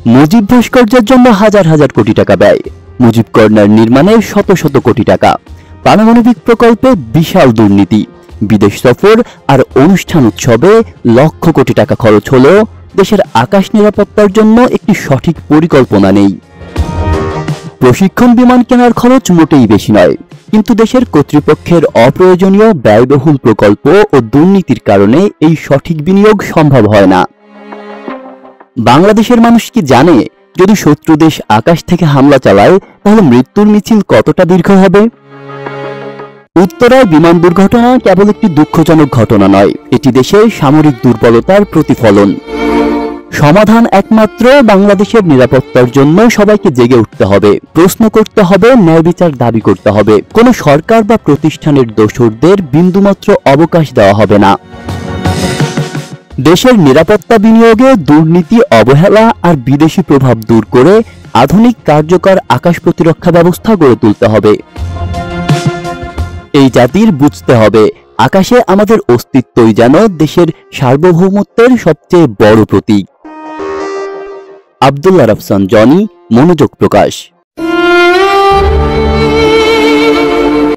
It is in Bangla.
মুজিব ভাস্কর্যের জন্য হাজার হাজার কোটি টাকা ব্যয়, মুজিব কর্নার নির্মাণে শত শত কোটি টাকা, পারমাণবিক প্রকল্পে বিশাল দুর্নীতি, বিদেশ সফর আর অনুষ্ঠান উৎসবে লক্ষ কোটি টাকা খরচ হলেও দেশের আকাশ নিরাপত্তার জন্য একটি সঠিক পরিকল্পনা নেই। প্রশিক্ষণ বিমান কেনার খরচ মোটেই বেশি নয়, কিন্তু দেশের কর্তৃপক্ষের অপ্রয়োজনীয় ব্যয়বহুল প্রকল্প ও দুর্নীতির কারণে এই সঠিক বিনিয়োগ সম্ভব হয় না। বাংলাদেশের মানুষ কি জানে, যদি শত্রু দেশ আকাশ থেকে হামলা চালায় তাহলে মৃত্যুর মিছিল কতটা দীর্ঘ হবে? উত্তরায় বিমান দুর্ঘটনা কেবল একটি দুঃখজনক ঘটনা নয়, এটি দেশের সামরিক দুর্বলতার প্রতিফলন। সমাধান একমাত্র বাংলাদেশের নিরাপত্তার জন্য সবাইকে জেগে উঠতে হবে, প্রশ্ন করতে হবে, ন্যায় বিচার দাবি করতে হবে। কোনো সরকার বা প্রতিষ্ঠানের দোসরদের বিন্দুমাত্র অবকাশ দেওয়া হবে না। দেশের নিরাপত্তা বিনিয়োগে দুর্নীতি, অবহেলা আর বিদেশি প্রভাব দূর করে আধুনিক কার্যকর আকাশ প্রতিরক্ষা ব্যবস্থা গড়ে তুলতে হবে। এই জাতির বুঝতে হবে, আকাশে আমাদের অস্তিত্বই যেন দেশের সার্বভৌমত্বের সবচেয়ে বড় প্রতীক। আব্দুল্লাহ রাফসান জনি, মনোযোগ প্রকাশ।